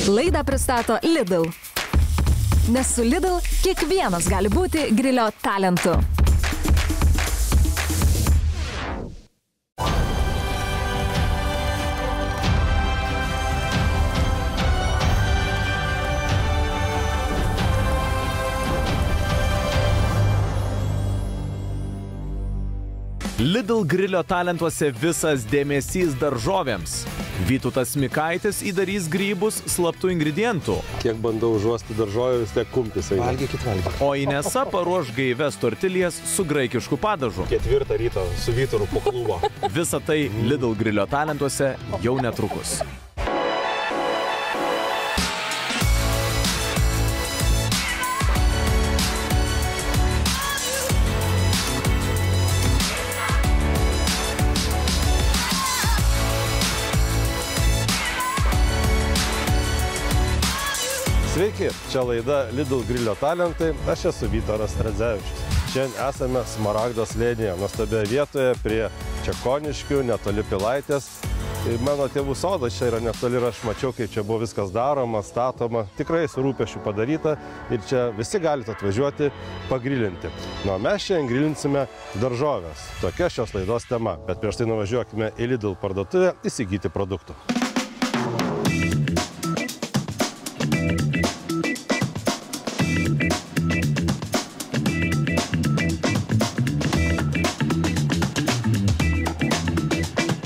Laidą pristato Lidl. Nes su Lidl kiekvienas gali būti grilio talentu. Lidl grilio talentuose visas dėmesys daržovėms. Vytautas Mikaitis įdarys grybus slaptų ingredientų. Kiek bandau užuosti daržovę, vis tiek kumpis eina. Valgykit. O Inesa paruoš gaives tortilijas su graikišku padažu. 4 ryto su Vytaru po klubo. Visa tai Lidl grilio talentuose jau netrukus. Sveiki, čia laida Lidl grilio talentai, aš esu Vytaras Radzevičius. Šiandien esame Smaragdo slėnyje, nuostabioje vietoje prie Čekoniškių, netoli Pilaitės. Mano tėvų sodas čia yra netoli ir aš mačiau, kaip čia buvo viskas daroma, statoma, tikrai su rūpesčiu padaryta ir čia visi galite atvažiuoti pagrilinti. Nu, mes šiandien grilinsime daržovės. Tokia šios laidos tema, bet prieš tai nuvažiuokime į Lidl parduotuvę įsigyti produktų.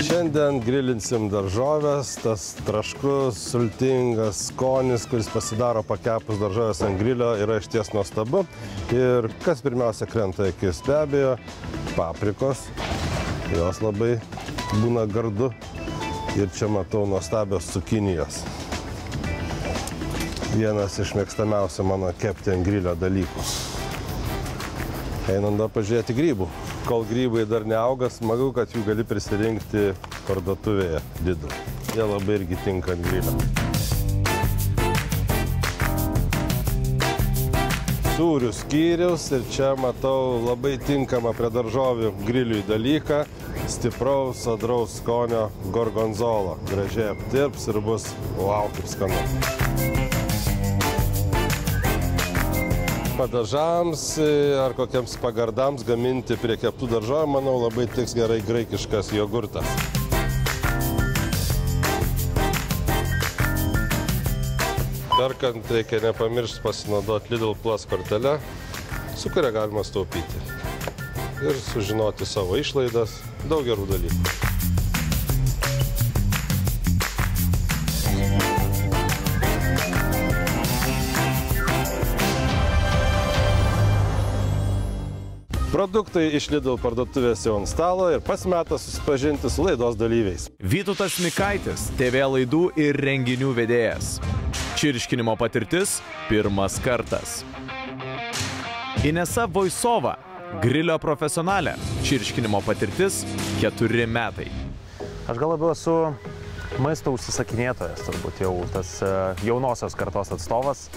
Šiandien grilinsim daržovės, tas traškus, sultingas skonis, kuris pasidaro pakepus daržovės ant grilio, yra išties nuostabu. Ir kas pirmiausia krenta į akis, be abejo, paprikos, jos labai būna gardu. Ir čia matau nuostabios cukinijos. Vienas iš mėgstamiausių mano kepti ant grilio dalykų. Einam dar pažiūrėti grybų. Kol grybai dar neauga, smagu, kad jų gali prisirinkti parduotuvėje Lidl. Jie labai irgi tinka ant grilio. Sūrių skyrius ir čia matau labai tinkamą prie daržovių griliui dalyką. Stipraus, sodraus skonio gorgonzola. Gražiai aptirps ir bus wow, kaip skanu. Padažams ar kokiems pagardams gaminti prie keptų daržovių, manau, labai tiks gerai graikiškas jogurtas. Perkant reikia nepamiršti pasinaudoti Lidl Plus kortelę, su kuria galima staupyti. Ir sužinoti savo išlaidas, daug gerų dalykų. Produktai iš Lidl parduotuvės jau ant stalo ir pats metas susipažinti su laidos dalyviais. Vytautas Mikaitis, TV laidų ir renginių vedėjas. Čirškinimo patirtis – pirmas kartas. Inesa Voisova, grilio profesionalė. Čirškinimo patirtis – 4 metai. Aš gal labiau esu maisto užsisakinėtojas, turbūt jau tas jaunosios kartos atstovas.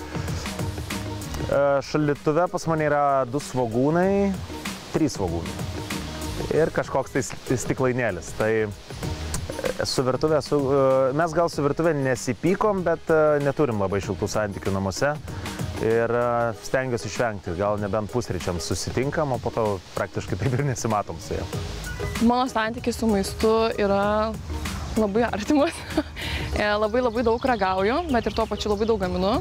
Šaldytuve pas mane yra 2 svogūnai, 3 svogūnai ir kažkoks tai stiklainėlis. Tai su virtuvė, mes gal su virtuvė nesipykom, bet neturim labai šiltų santykių namuose ir stengiuosi išvengti, gal nebent pusryčiams susitinkam, o po to praktiškai taip ir nesimatom su jie. Mano santykis su maistu yra labai artimas. Labai daug ragauju, bet ir tuo pačiu labai daug gaminu.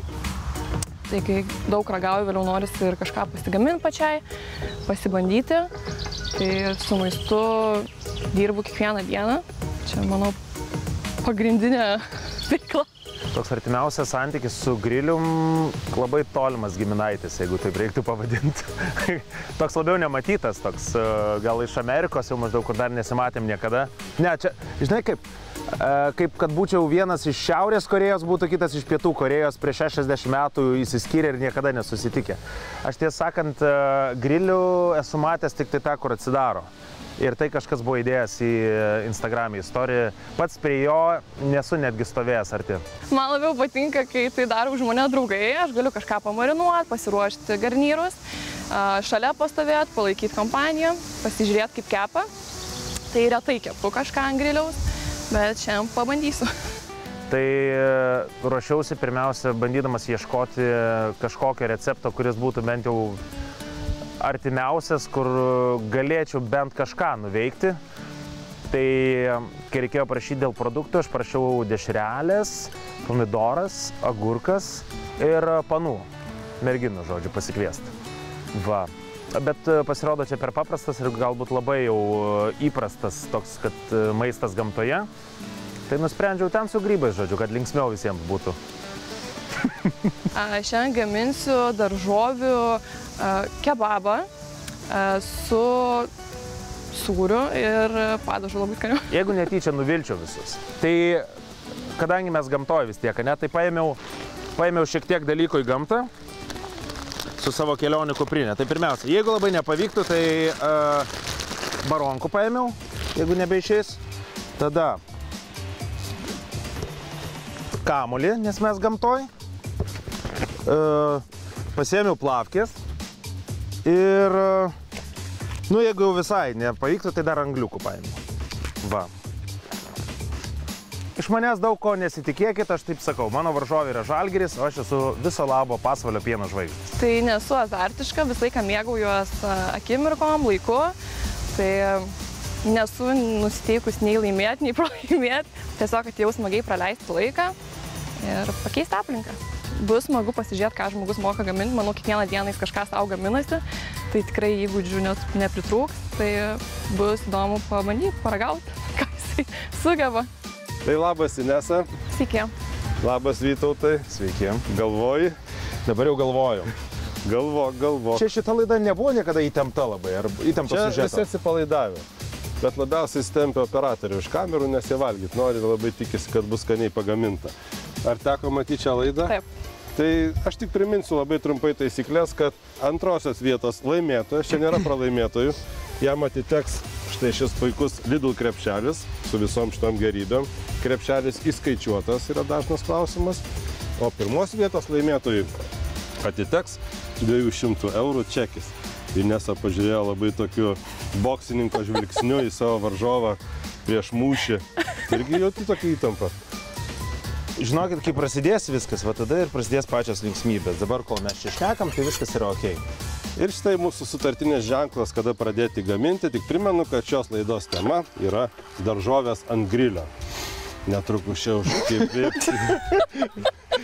Tai kai daug ragauju, vėliau norisi ir kažką pasigaminti pačiai, pasibandyti. Tai su maistu dirbu kiekvieną dieną. Čia, manau, pagrindinė veikla. Toks artimiausias santykis su grilium labai tolimas giminaitis, jeigu taip reiktų pavadinti. Toks labiau nematytas, toks gal iš Amerikos jau maždaug, kur dar nesimatėm niekada. Ne, čia, žinai kaip kad būčiau vienas iš Šiaurės Korėjos, būtų kitas iš Pietų Korėjos, prieš 60 metų įsiskyrė ir niekada nesusitikę. Aš tiesą sakant, grilių esu matęs tik tai tą, kur atsidaro. Ir tai kažkas buvo įdėjęs į Instagram istoriją. Pats prie jo nesu netgi stovėjęs arti. Man labiau patinka, kai tai daro už mane draugai. Aš galiu kažką pamarinuoti, pasiruošti garnyrus, šalia pastovėti, palaikyti kompaniją, pasižiūrėti, kaip kepa. Tai retai kepu kažką ant griliaus, bet šiandien pabandysiu. Tai ruošiausi pirmiausia, bandydamas ieškoti kažkokio recepto, kuris būtų bent jau artimiausias, kur galėčiau bent kažką nuveikti. Tai kai reikėjo prašyti dėl produktų, aš prašiau dešrelės, pomidoras, agurkas ir panų. Merginų, žodžiu, pasikviesti. Va. Bet pasirodo čia per paprastas ir galbūt labai jau įprastas toks, kad maistas gamtoje. Tai nusprendžiau ten su grybais, žodžiu, kad linksmiau visiems būtų. Šiandien gaminsiu daržovių kebabą su sūriu ir padažu labai skaniu. Jeigu netyčia nuvilčiau visus, tai kadangi mes gamtoje vis tiek, ne, tai paėmiau šiek tiek dalykų į gamtą su savo kelionių kuprinė. Tai pirmiausia, jeigu labai nepavyktų, tai baronkų paėmiau, jeigu nebeišeis. Tada kamuolį, nes mes gamtoj. Pasiėmiau plavkės. Ir, nu, jeigu jau visai nepavyktų, tai dar angliukų paėmiau. Va. Iš manęs daug ko nesitikėkit, aš taip sakau, mano varžovė yra Žalgiris, o aš esu viso labo Pasvalio pieno žvaigždės. Tai nesu azartiška, visą laiką mėgaujuos akimirkom, laiku, tai nesu nusiteikus nei laimėti, nei pralaimėti, tiesiog atėjau smagiai praleisti laiką ir pakeisti aplinką. Bus smagu pasižiūrėti, ką žmogus moka gaminti, manau, kiekvieną dieną jis kažką savo gaminasi, tai tikrai įgūdžių nepritrūks, tai bus įdomu pabandyti, paragauti, ką jisai sugeba. Tai labas Inesa. Sveiki. Labas Vytautai. Sveiki. Galvoji? Dabar jau galvoju. Galvo. Čia šita laida nebuvo niekada įtempta labai, ar įtempta Čia siužeto? visi atsipalaidavę. Bet labiausiai stempia operatorių už kamerų, nes jie valgyt nori, labai tikisi, kad bus skaniai pagaminta. Ar teko matyti šią laidą? Taip. Tai aš tik priminsiu labai trumpai taisyklės, kad antrosios vietos laimėtojas, čia nėra pralaimėtojų, jam atiteks štai šis puikus Lidl krepšelis su visom šitom gerybėm. Krepšelis įskaičiuotas yra dažnas klausimas, o pirmos vietos laimėtojui atiteks 200 eurų čekis. Inesa pažiūrėjo labai tokiu boksininko žvilgsniu į savo varžovą prieš mūšį. Irgi jauti tokį įtampą. Žinokit, kai prasidės viskas, va tada ir prasidės pačios linksmybės. Dabar, kol mes čia šnekam, tai viskas yra okei. Ir štai mūsų sutartinės ženklas, kada pradėti gaminti. Tik primenu, kad šios laidos tema yra daržovės ant grilio. Netrukus čia užkėpėpti.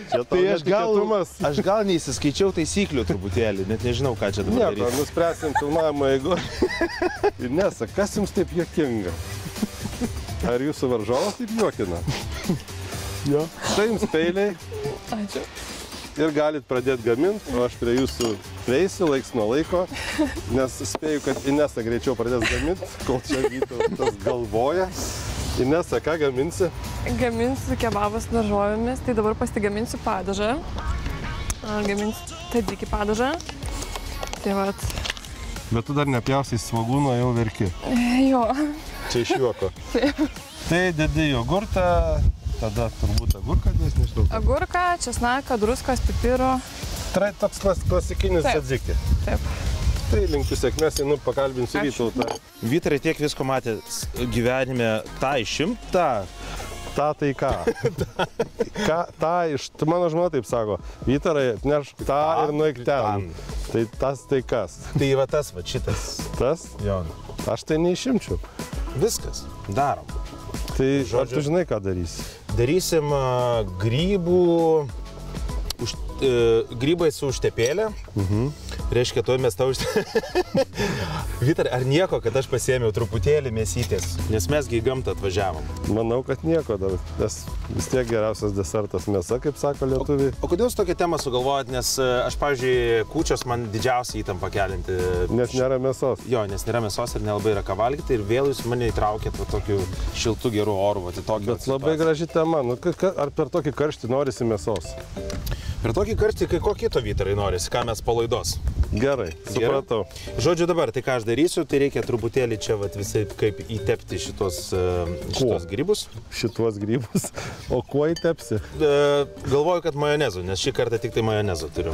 Čia Tai aš gal neįsiskaičiau taisyklių truputėlį, net nežinau, ką čia dabar daryti. Nieko, nuspręsim filmavimo eigoje. Inesa, kas jums taip juokinga? Ar jūsų varžovas taip juokina? Jo. Štai jums peiliai. Ačiū. Ir galit pradėti gaminti, o aš prie jūsų prieisiu laiks nuo laiko, nes spėju, kad Inesa greičiau pradės gaminti, kol čia Vytautas galvoja. Inesa, ką gaminsi? Gaminsiu kebabą su daržovėmis, tai dabar pasigaminsiu padažą. Gaminsiu tadžikį padažą. Tai vat. Bet tu dar nepjausiai svogūno, jau verki. Jo. Čia iš juoko. Taip. Tai dedi jogurtą, tada turbūt agurką dės, nežinau. Agurką, česnaką, druskos, pipirų. Tai toks klasikinis Taip. tadziki. Taip. Tai linkiu sėkmės, einu pakalbinsiu Vytautą. Vytarai tiek visko matė gyvenime, tą išimt, tą. Ta tai ką? Mano žmona taip sako, Vytarai, atnešk tą ir nueik ten. Tai tas tai kas? Tai va tas, va šitas. Tas? Jo. Aš tai neišimčiau. Viskas, darom. Tai ar tu žinai, ką darysi? Darysim grybų, grybai su užtepėlė. Reiškia, tuoj mes tau Vytarai, ar nieko, kad aš pasiėmiau truputėlį mėsytės, nes mesgi į gamtą atvažiavom? Manau, kad nieko dar, nes vis tiek geriausias desertas mėsa, kaip sako lietuviai. O kodėl jūs tokią temą sugalvojat, nes aš, pavyzdžiui, kūčios man didžiausią įtampą kelinti. Nes nėra mėsos. Jo, nes nėra mėsos ir nelabai yra ką valgyti ir vėl jūs mane įtraukėt va tokiu šiltu geru oru, va tokį. Bet labai graži tema, nu, ar per tokį karštį norisi mėsos? Per tokį karštį, kai ko kito Vytarai norisi, ką mes po laidos? Gerai, supratau. Žodžiu dabar, tai ką aš darysiu, tai reikia truputėlį čia vat, visai kaip įtepti šitos grybus. Šitos grybus? O kuo įtepsi? Galvoju, kad majonezu, nes šį kartą tik tai majonezu turiu.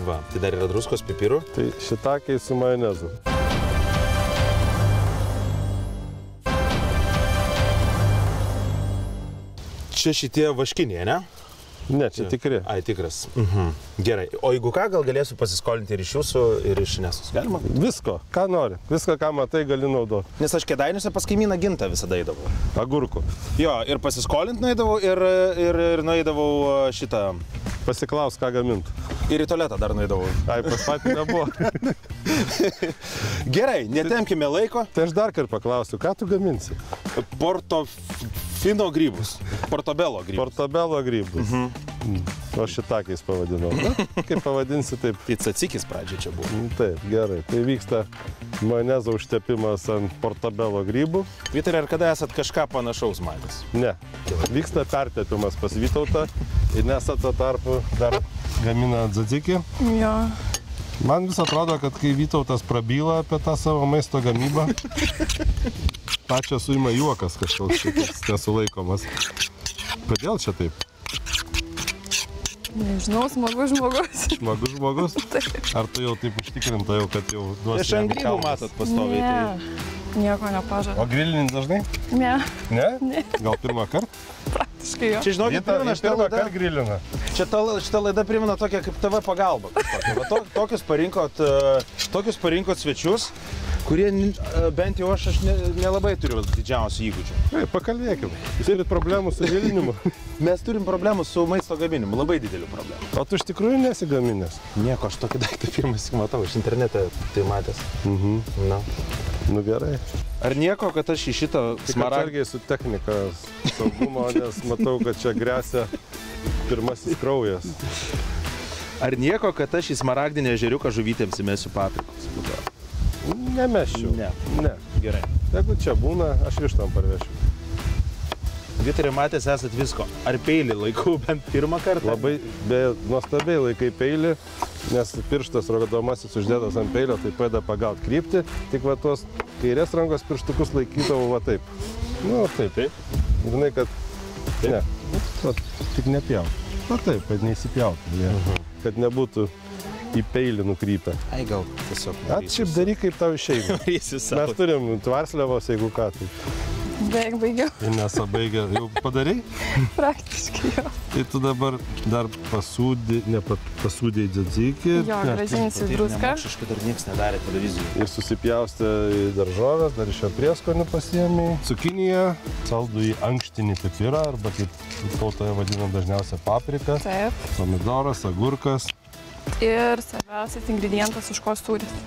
Va, tai dar yra druskos, pipirų. Tai šitakiai su majonezu. čia šitie vaškiniai, ne? Ne, čia tikri. Ai, tikras. Gerai. O jeigu ką, gal galėsiu pasiskolinti ir iš jūsų, ir iš Inesos. Galima? Visko, ką nori. Viską, ką matai, gali naudoti. Nes aš Kėdainiuose pas kaimyną Gintą visada eidavau. Agurkų. Jo, ir pasiskolinti nueidavau, ir nueidavau šitą... Pasiklaus, ką gamint. Ir į tualetą dar nueidavau. Ai, pas patį nebuvo. Gerai, netempkime laiko. Tai aš dar kartą paklausiu, ką tu gaminsi? Portofino grybus. Portobello grybus. Portobello grybus. O šitakiais pavadinau. Na, kaip pavadinsi, taip. Tai cacikis pradžia čia buvo. Taip, gerai. Tai vyksta majonezo užtepimas ant portobello grybų. Vytari, ar kada esat kažką panašaus matęs? Ne. Vyksta pertepimas pas Vytautą. Inesa tuo tarpu dar gamina dzadzikį. Jo. Man vis atrodo, kad kai Vytautas prabyla apie tą savo maisto gamybą, pačią suima juokas kažkoks šitas nesulaikomas. Kodėl čia taip? Nežinau, smagus žmogus. Smagus žmogus? Ar tu jau taip užtikrinta, jau, kad jau duosi? Iš ant grybų matot pastoviai. Ne, nieko nepažadu. O grilinin dažnai? Ne. Ne? Ne. Gal pirmą kartą? Praktiškai jo. Čia, žinokit, primena šitą pirmą laidą. kartą grilina. Šitą laidą primena tokia kaip TV pagalba. Tokius parinkot svečius, kurie bent jau aš nelabai turiu didžiausių įgūdžių. Pakalbėkim. Jūs turit problemų su grilinimu? Mes turim problemų su maisto gaminimu, labai didelių problemų. O tu iš tikrųjų nesi gaminęs? Nieko, aš tokį daiktą pirmas matau, iš internete tai matęs. Na. Nu gerai. Ar nieko, kad aš į šitą Smaragdą... Atsargiai su technika saugumo, nes matau, kad čia grėsia pirmasis kraujas. Ar nieko, kad aš į smaragdinį ežeriuką žuvytėms įmesiu paprikos? Nemesčiau. Ne. Gerai. Jeigu čia būna, aš vištam parvešiu. Vytari, matęs esat visko. Ar peilį laikau bent pirmą kartą? Labai, nuostabiai laikai peilį, nes pirštas rodomasis uždėtas ant peilio, tai padeda pagauti kryptį. Tik va tuos kairės rankos pirštukus laikydavau va taip. Nu, taip. Žinai, kad... Ne. Tik nepjaut. Va taip, kad neįsipjautų. Kad nebūtų į peilį nukrypę. Ai, gal tiesiog... Šiaip daryk, kaip tau išeina. Mes turim tvarslevos, jeigu ką. Tai... Beveik baigiau. Inesa baigė. Jau padarai? Praktiškai jo. Tai tu dabar dar pasūdėjai dzadzikį. Jo, grąžinsiu druską. Šiškai dar niekas nedarė televizijų. Ir susipjaustė į daržovės, dar iš jo prieskonių pasiėmė. Cukiniją, saldų į ankštinį pipirą, arba kaip tautoje vadinam dažniausiai paprika. Taip. Pomidoras, agurkas. Ir svarbiausias ingredientas ožkos sūris.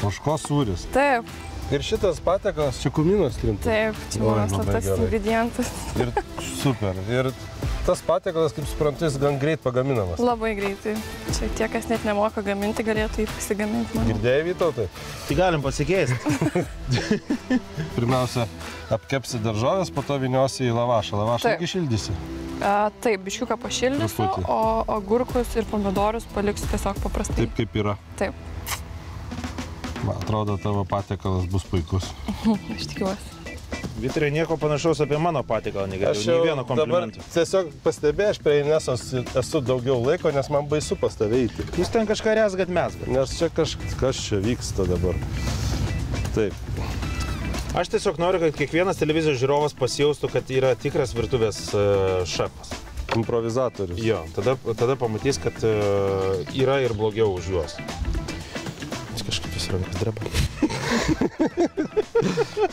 Ožkos sūris. Taip. Ir šitas patiekalas čia kuminas trintas. Taip, čia mano slaptas ingredientas. Ir super. Ir tas patiekalas, kaip suprantu, jis gan greit pagaminamas. Labai greitai. Čia tie, kas net nemoka gaminti, galėtų jį pasigaminti. Girdėjai, Vytautai? Tai galim pasikeisti. Pirmiausia, apkepsi daržovės, po to vyniosi į lavašą. Lavašą irgi šildysi? Taip, biškiuką pašildysiu, o agurkus ir pomidorus paliksiu tiesiog paprastai. Taip, kaip yra. Taip. Man atrodo, tavo patiekalas bus puikus. Aš tikiuosi. Vytari, nieko panašaus apie mano patiekalą negaliu, nei vieno komplimentų. Dabar tiesiog pastebėjau, aš prie Inesos esu daugiau laiko, nes man baisu pas tave eiti. Jūs ten kažką rezgat mesgat. Nes čia kas čia vyksta dabar. Taip. Aš tiesiog noriu, kad kiekvienas televizijos žiūrovas pasijaustų, kad yra tikras virtuvės šefas. Improvizatorius. Jo, tada pamatys, kad yra ir blogiau už juos. Kažkaip vis rankos dreba.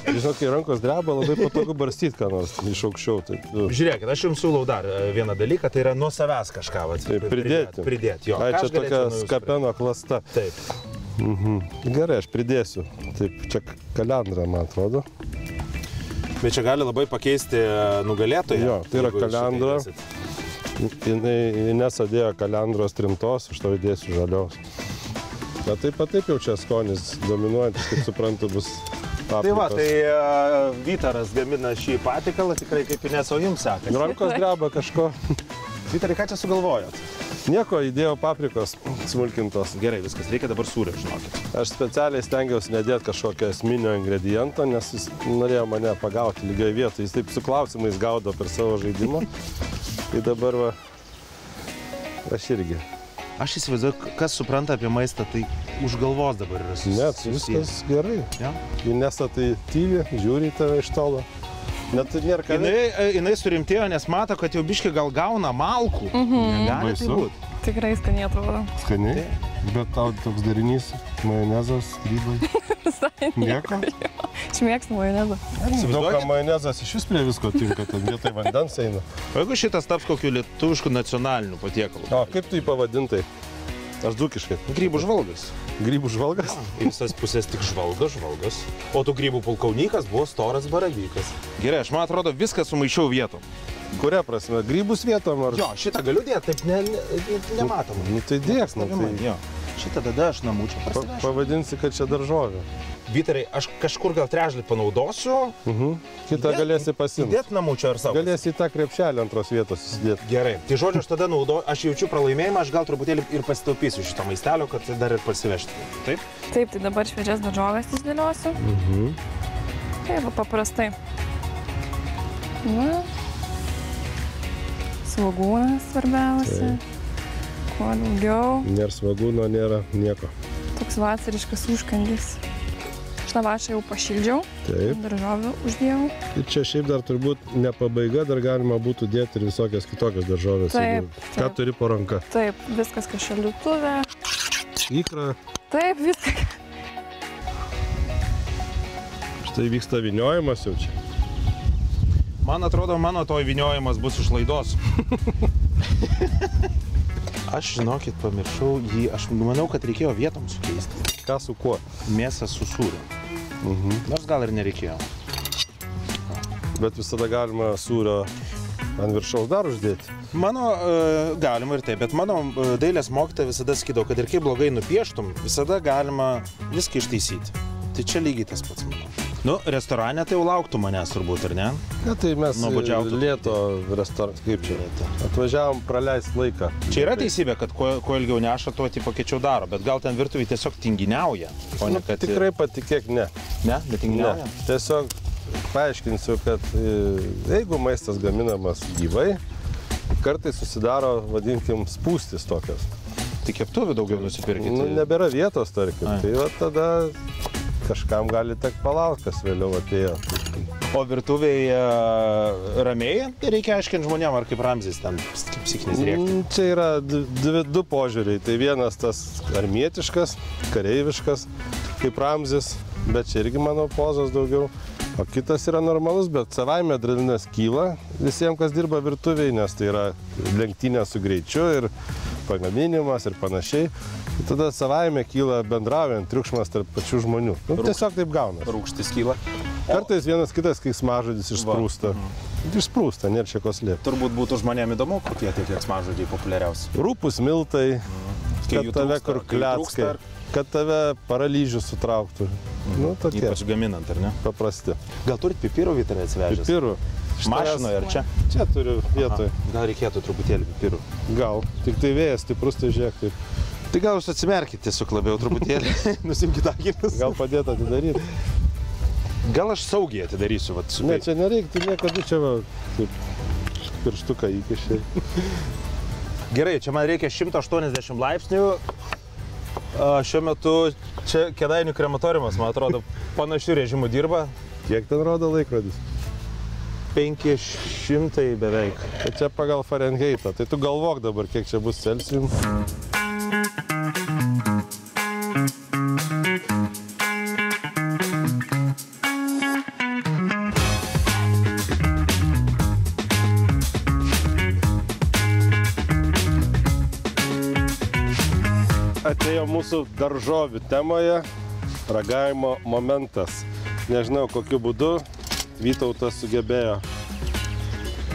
Žinok, kai rankos dreba, labai patogu barstyti ką nors iš aukščiau. Žiūrėkit, aš jums siūlau dar vieną dalyką, tai yra nuo savęs kažką. Pridėti. Pridėti, jo. Ai, čia tokia skapeno klasta. Taip. Gerai, aš pridėsiu. Taip, čia kalendra, man atrodo. Bet čia gali labai pakeisti nugalėtoją. Jo, tai yra kalendra. Inesa dėjo kalendros trintos, aš tau įdėsiu žalios. Bet taip jau čia skonis dominuojantis, kaip suprantu, bus paprikas. Tai va, tai Vytaras gamina šį patiekalą, tikrai kaip Inesa, o jums sekasi. Rankos dreba kažko. Vytarai, ką čia sugalvojot? Nieko, įdėjau paprikos smulkintos. Gerai, viskas, reikia dabar sūrio, žinokit. Aš specialiai stengiausi nedėti kažkokio esminio ingrediento, nes jis norėjo mane pagauti lygiai vietoj. Jis taip su klausimais gaudo per savo žaidimą. Tai dabar va, aš irgi. Aš įsivaizduoju, kas supranta apie maistą, tai už galvos dabar yra susijęs. Net, viskas gerai. Ja? Inesa tai tyli, žiūri į tave iš tolo. Net nėra ką. Jinai surimtėjo, nes mato, kad jau biški gal gauna malkų. Negali tai būti. Tikrai skaniai atrodo. Skaniai? Bet tau toks darinys, majonezas, grybai. Nieko? Aš mėgstu majonezą. Daug ką majonezas iš vis prie visko tinka, ten vietoj vandens eina. O jeigu šitas taps kokiu lietuvišku nacionaliniu patiekalu? O kaip tu jį pavadintai? Aš dzūkiškai. Grybų žvalgas. Grybų žvalgas? Į visas pusės tik žvalgas. O tu grybų pulkaunykas buvo storas baravykas. Gerai, aš man atrodo viską sumaišiau vietom. Kuria prasme? Grybus vietom ar? Jo, šitą galiu dėti, taip nematoma. Nu tai dėk, nu tai. Jo. Šitą tada aš namučiau parsivešiu. Pavadinsi, kad čia daržovė. Vytarai, aš kažkur gal trečdalį panaudosiu. Kitą galėsi pasimti. Įdėti namučiau ar savo? Galėsi į tą krepšelį antros vietos įsidėti. Gerai. Tai žodžiu, aš tada naudoju, aš jaučiu pralaimėjimą, aš gal truputėlį ir pasitaupysiu šito maistelio, kad dar ir parsivežti. Taip? Taip, tai dabar šviežias daržoves įsidėliosiu. Taip, paprastai. Na. Svogūnas svarbiausia. Kuo daugiau. Nėra svogūno, nėra nieko. Toks vasariškas užkandis. Šitą vašą jau pašildžiau. Taip. Daržovių uždėjau. Ir čia šiaip dar turbūt ne pabaiga, dar galima būtų dėti ir visokias kitokias daržovės. Taip. Ką turi po ranka? Taip, viskas kas šaldytuve. Ikra. Taip, viskas. Štai vyksta vyniojimas jau čia. Man atrodo, mano to įvyniojimas bus iš laidos. Aš, žinokit, pamiršau jį, aš manau, kad reikėjo vietom sukeisti. Ką su kuo? Mėsą su sūriu. Nors gal ir nereikėjo. Bet visada galima sūrio ant viršaus dar uždėti. Mano, galima ir taip, bet mano dailės mokytoja visada sakydavo, kad ir kaip blogai nupieštum, visada galima viską ištaisyti. Tai čia lygiai tas pats, manau. Nu, restorane tai jau lauktų manęs turbūt, ar ne? Na tai mes Nuobodžiautų. lėto restoranas, kaip čia? Atvažiavom praleisti laiką. Čia yra teisybė, kad kuo ilgiau neša, tuo pakečiau daro, bet gal ten virtuvėj tiesiog tinginiauja. O ne, kad... Tikrai patikėk, ne. Ne? Netinginiauja? Ne. Tiesiog paaiškinsiu, kad jeigu maistas gaminamas gyvai, kartais susidaro, vadinkim, spūstis tokios. Tai keptuvių daugiau nusipirkite? Nu, nebėra vietos, tarkim. Tai va tada kažkam gali tek palaukti, kas vėliau atėjo. O virtuvėje ramiai reikia aiškinti žmonėm, ar kaip Ramzis ten psichinis rėkti? Čia yra du požiūriai. Tai vienas tas armietiškas, kareiviškas, kaip Ramzis, bet čia irgi mano pozos daugiau. O kitas yra normalus, bet savaime adrenalinas kyla visiems, kas dirba virtuvėje, nes tai yra lenktynė su greičiu ir pagaminimas ir panašiai. Ir tada savaime kyla bendraujant triukšmas tarp pačių žmonių. Nu, tiesiog taip gauna. Rūgštis kyla. Kartais vienas kitas keiksmažodis išsprūsta. Išsprūsta, nėra čia ko slėpti. Turbūt būtų žmonėm įdomu, kokie tai keiksmažodžiai populiariausi. Rūpūs miltai, kad tave kur kleckai, kad tave paralyžius sutrauktų. Nu, tokie. Ypač gaminant, ar ne? Paprasti. Gal turit pipirų, Vytarai, atsivežęs? Pipirų. Mašinoje ar čia? Čia turiu vietoj. Gal reikėtų truputėlį pipirų? Gal. Tik tai vėjas stiprus, tai žiūrėk taip. Tai gal jūs atsimerkite tiesiog labiau truputėlį, nusimkite akinius. Gal padėtų atidaryti. Gal aš saugiai atidarysiu, vat su Ne, čia nereiktų nieko, tu čia va, taip, pirštuką įkišiai. Gerai, čia man reikia 180 laipsnių. Šiuo metu čia Kėdainių krematoriumas, man atrodo, panašių režimų dirba. Kiek ten rodo laikrodis? 500 beveik. Tai čia pagal Fahrenheitą. Tai tu galvok dabar, kiek čia bus Celsium. Atėjo mūsų daržovių temoje ragavimo momentas. Nežinau, kokiu būdu Vytautas sugebėjo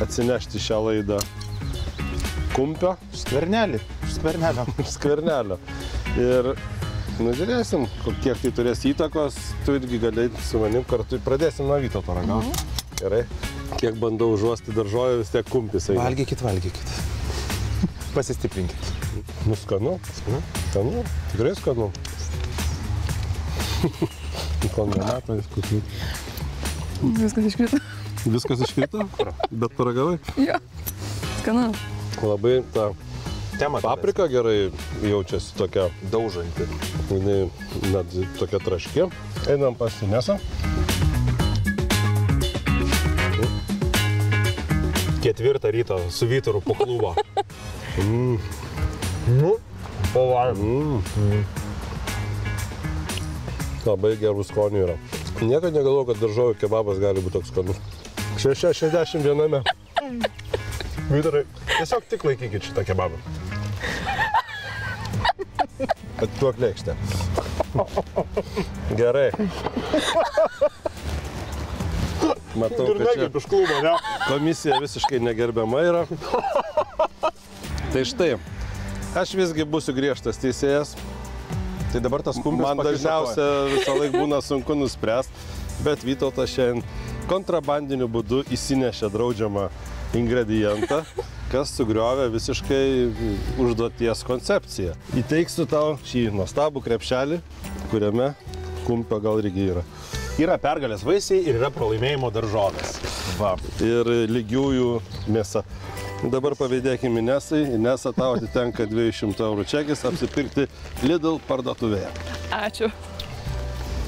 atsinešti šią laidą kumpio. Skvernelį. Skvernelio. Ir žiūrėsim, kiek tai turės įtakos. Tu irgi gali su manim kartu. Pradėsim nuo Vytauto ragauti. Gerai. Kiek bandau užuosti daržovę, vis tiek kumpis eina. Valgykit. Pasistiprinkit. Nu, skanu. Skanu. Tikrai skanu. Kondenato įskutyti. Viskas iškrito. Viskas iškrito? Bet paragavai? Jo. Skanu. Labai ta Tema paprika gerai jaučiasi tokia daužanti. Jinai net tokia traški. Einam pas Inesą. 4 ryto su Vytaru po klubą. Nu, pavalgym. Labai gerų skonių yra. Niekad negalvoju, kad daržovių kebabas gali būti toks skanus. 61. Vytarai, tiesiog tik laikykit šitą kebabą. Atiduok lėkštę. Gerai. Matau, kad čia iš klubo, ne? komisija visiškai negerbiama yra. Tai štai, aš visgi būsiu griežtas teisėjas. Tai dabar tas kumpis Man dažniausia visą laiką būna sunku nuspręsti, bet Vytautas šiandien kontrabandiniu būdu įsinešė draudžiamą ingredientą, kas sugriovė visiškai užduoties koncepciją. Įteiksiu tau šį nuostabų krepšelį, kuriame kumpio gal irgi yra. Yra pergalės vaisiai ir yra pralaimėjimo daržovės. Va. Ir lygiųjų mėsa. Dabar pavydėkime Inesai. Inesa, tau atitenka 200 eurų čekis apsipirkti Lidl parduotuvėje. Ačiū.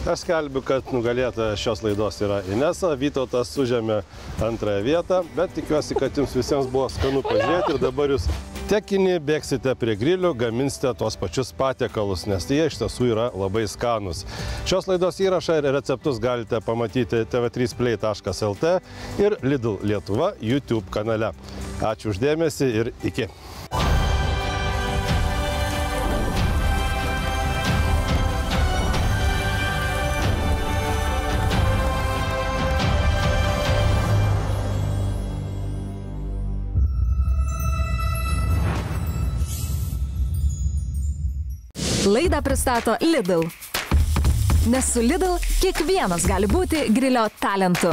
Aš skelbiu, kad nugalėtoja šios laidos yra Inesa, Vytautas užėmė 2 vietą, bet tikiuosi, kad jums visiems buvo skanu pažiūrėti ir dabar jūs tekini bėgsite prie grilių, gaminsite tos pačius patiekalus, nes jie iš tiesų yra labai skanus. Šios laidos įrašą ir receptus galite pamatyti tv3play.lt ir Lidl Lietuva YouTube kanale. Ačiū už dėmesį ir iki. Laidą pristato Lidl. Nes su Lidl kiekvienas gali būti grilio talentu.